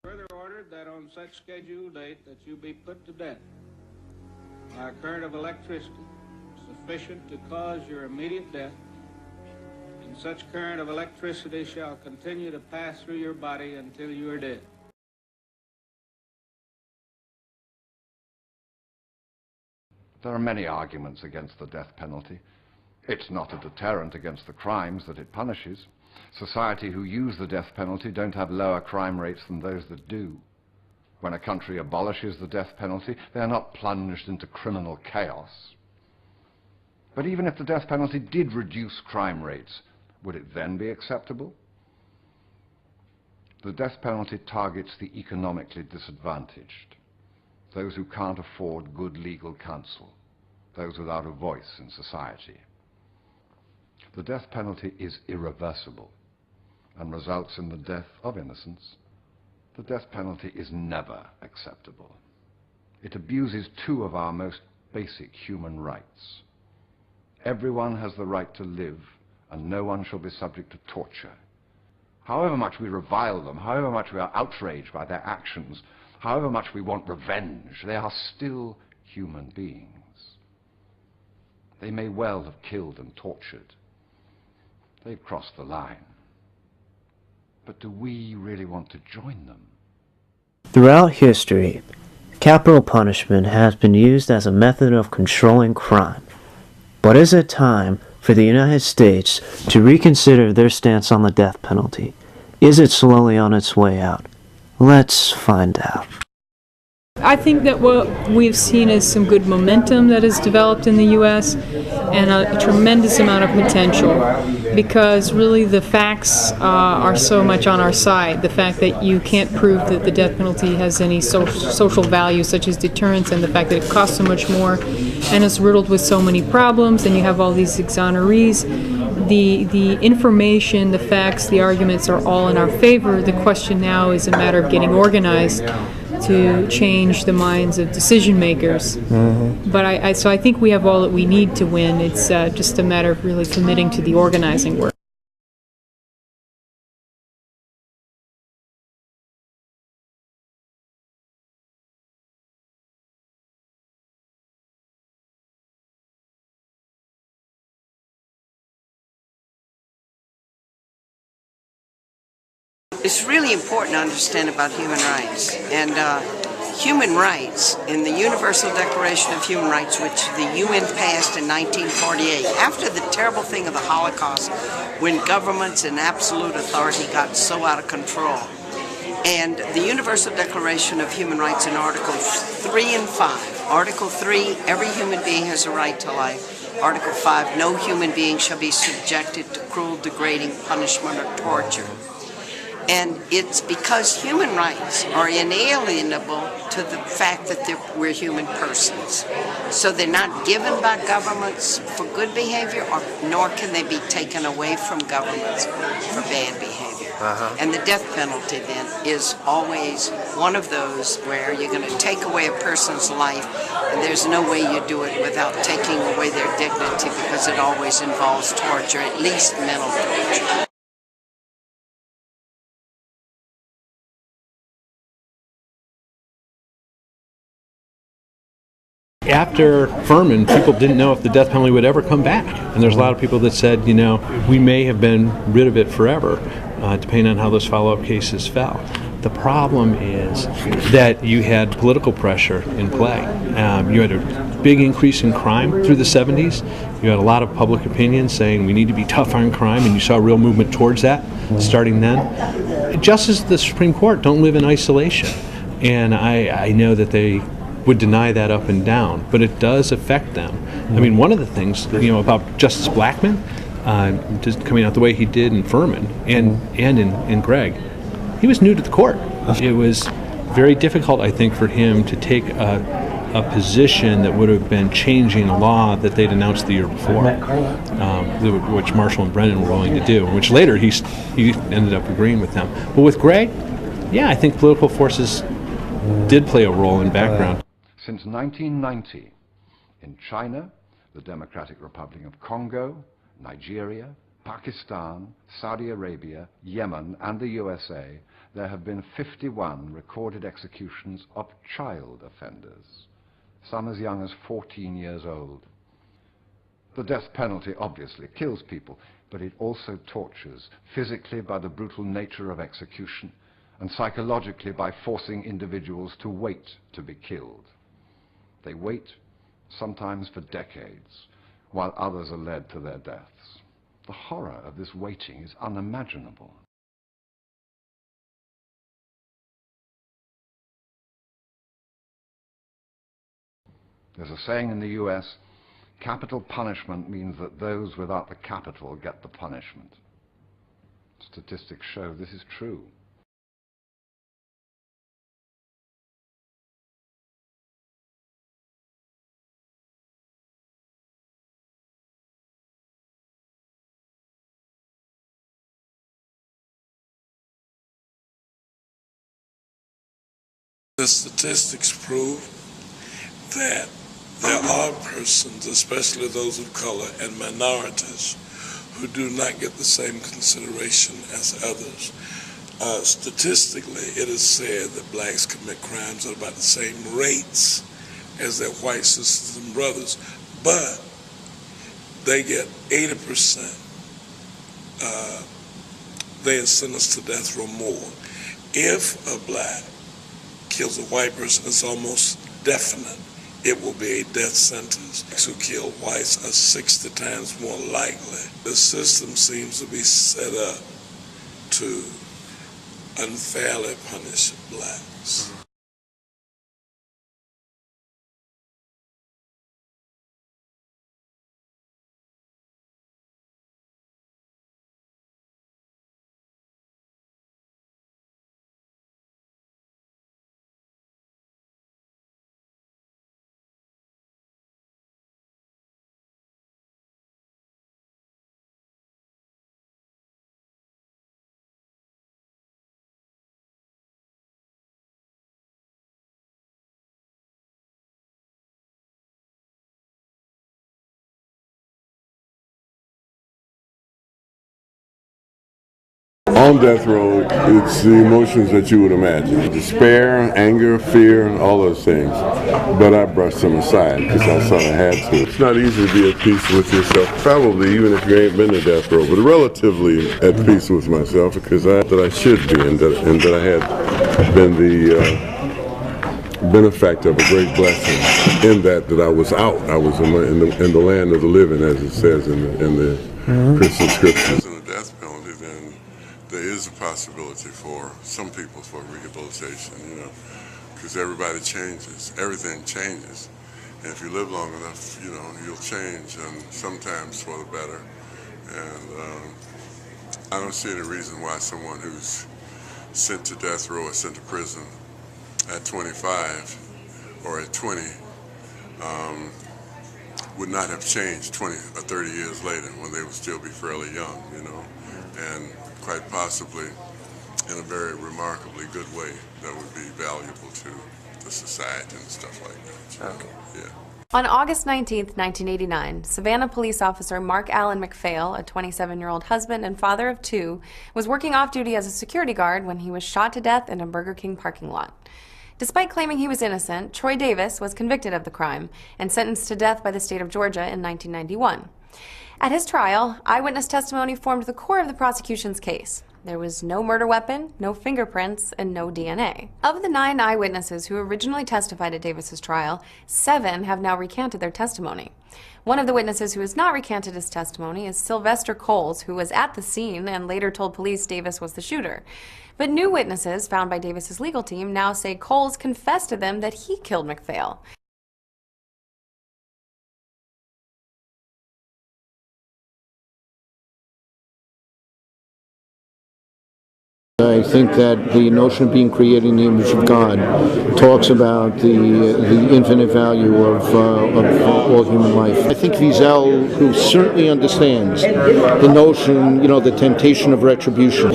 Further ordered that on such scheduled date that you be put to death by a current of electricity sufficient to cause your immediate death, and such current of electricity shall continue to pass through your body until you are dead. There are many arguments against the death penalty. It's not a deterrent against the crimes that it punishes. Society who use the death penalty don't have lower crime rates than those that do. When a country abolishes the death penalty, they are not plunged into criminal chaos. But even if the death penalty did reduce crime rates, would it then be acceptable? The death penalty targets the economically disadvantaged, those who can't afford good legal counsel, those without a voice in society. The death penalty is irreversible and results in the death of innocents. The death penalty is never acceptable. It abuses two of our most basic human rights. Everyone has the right to live, and no one shall be subject to torture. However much we revile them, however much we are outraged by their actions, however much we want revenge, they are still human beings. They may well have killed and tortured. They've crossed the line. But do we really want to join them? Throughout history, capital punishment has been used as a method of controlling crime. But is it time for the United States to reconsider their stance on the death penalty? Is it slowly on its way out? Let's find out. I think that what we've seen is some good momentum that has developed in the U.S. and a tremendous amount of potential, because really the facts are so much on our side. The fact that you can't prove that the death penalty has any social value such as deterrence, and the fact that it costs so much more and is riddled with so many problems, and you have all these exonerees. The information, the facts, the arguments are all in our favor. The question now is a matter of getting organized to change the minds of decision makers. But so I think we have all that we need to win. It's just a matter of really committing to the organizing work. It's really important to understand about human rights. And human rights, in the Universal Declaration of Human Rights, which the UN passed in 1948, after the terrible thing of the Holocaust, when governments and absolute authority got so out of control. And the Universal Declaration of Human Rights in Articles 3 and 5. Article 3, every human being has a right to life. Article 5, no human being shall be subjected to cruel, degrading punishment or torture. And it's because human rights are inalienable to the fact that we're human persons. So they're not given by governments for good behavior, nor can they be taken away from governments for bad behavior. And the death penalty then is always one of those where you're going to take away a person's life, and there's no way you do it without taking away their dignity, because it always involves torture, at least mental torture. After Furman, people didn't know if the death penalty would ever come back. And there's a lot of people that said, you know, we may have been rid of it forever, depending on how those follow-up cases fell. The problem is that you had political pressure in play. You had a big increase in crime through the 70s. You had a lot of public opinion saying we need to be tough on crime, and you saw a real movement towards that starting then. Justices of the Supreme Court don't live in isolation. And I know that they would deny that up and down, but it does affect them. I mean, one of the things, you know, about Justice Blackmun, just coming out the way he did in Furman and in Gregg, he was new to the court. It was very difficult, I think, for him to take a position that would have been changing a law that they'd announced the year before, which Marshall and Brennan were willing to do, which later he ended up agreeing with them. But with Gregg, yeah, I think political forces did play a role in background. Since 1990, in China, the Democratic Republic of Congo, Nigeria, Pakistan, Saudi Arabia, Yemen, and the USA, there have been 51 recorded executions of child offenders, some as young as 14 years old. The death penalty obviously kills people, but it also tortures, physically by the brutal nature of execution, and psychologically by forcing individuals to wait to be killed. They wait, sometimes for decades, while others are led to their deaths. The horror of this waiting is unimaginable. There's a saying in the US, capital punishment means that those without the capital get the punishment. Statistics show this is true. The statistics prove that there are persons, especially those of color and minorities, who do not get the same consideration as others. Statistically, it is said that blacks commit crimes at about the same rates as their white sisters and brothers, but they get 80%. They are sentenced to death row more. If a black kills a white person, it's almost definite it will be a death sentence. Blacks who kill whites are 60 times more likely. The system seems to be set up to unfairly punish blacks. On death row, it's the emotions that you would imagine. Despair, anger, fear, all those things. But I brushed them aside because I thought I had to. It's not easy to be at peace with yourself, probably even if you ain't been to death row, but relatively at peace with myself because I thought I should be and that I had been the benefactor of a great blessing in that I was out. I was in the land of the living, as it says in the Christian scriptures. There is a possibility for some people for rehabilitation, because everybody changes, everything changes. And if you live long enough, you'll change, and sometimes for the better. And I don't see any reason why someone who's sent to death row or sent to prison at 25 or at 20 would not have changed 20 or 30 years later when they would still be fairly young, and quite possibly in a very remarkably good way that would be valuable to the society and stuff like that. Okay. Yeah. On August 19th, 1989, Savannah police officer Mark Allen McPhail, a 27-year-old husband and father of two, was working off-duty as a security guard when he was shot to death in a Burger King parking lot. Despite claiming he was innocent, Troy Davis was convicted of the crime and sentenced to death by the state of Georgia in 1991. At his trial, eyewitness testimony formed the core of the prosecution's case. There was no murder weapon, no fingerprints, and no DNA. Of the 9 eyewitnesses who originally testified at Davis's trial, 7 have now recanted their testimony. One of the witnesses who has not recanted his testimony is Sylvester Coles, who was at the scene and later told police Davis was the shooter. But new witnesses found by Davis's legal team now say Coles confessed to them that he killed McPhail. I think that the notion of being created in the image of God talks about the infinite value of all human life. I think Wiesel, who certainly understands the notion, the temptation of retribution.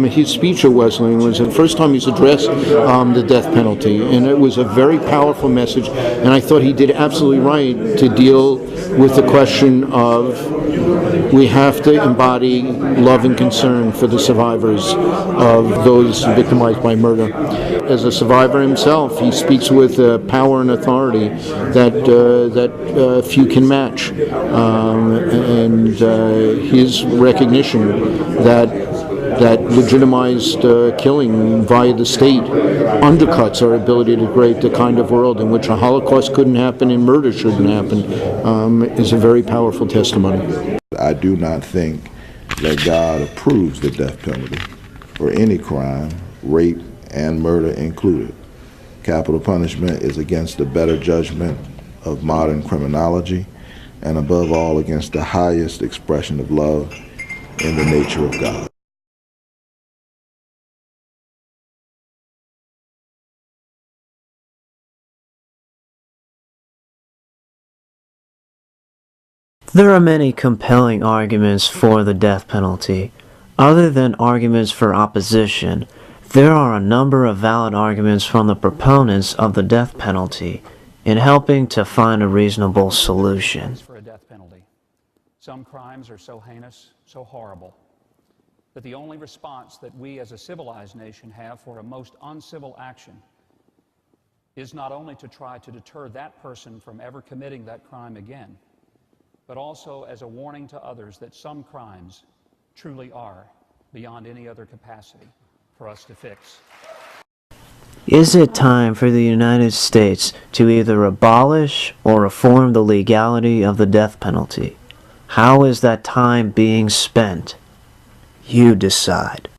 His speech at Wesleyan was the first time he's addressed the death penalty, and it was a very powerful message, and I thought he did absolutely right to deal with the question of we have to embody love and concern for the survivors of those victimized by murder. As a survivor himself, he speaks with power and authority that few can match, and his recognition that legitimized killing via the state undercuts our ability to create the kind of world in which a Holocaust couldn't happen and murder shouldn't happen is a very powerful testimony. I do not think that God approves the death penalty for any crime, rape and murder included. Capital punishment is against the better judgment of modern criminology and above all against the highest expression of love in the nature of God. There are many compelling arguments for the death penalty. Other than arguments for opposition, there are a number of valid arguments from the proponents of the death penalty in helping to find a reasonable solution. For a death penalty. Some crimes are so heinous, so horrible, that the only response that we as a civilized nation have for a most uncivil action is not only to try to deter that person from ever committing that crime again, but also as a warning to others that some crimes truly are beyond any other capacity for us to fix. Is it time for the United States to either abolish or reform the legality of the death penalty? How is that time being spent? You decide.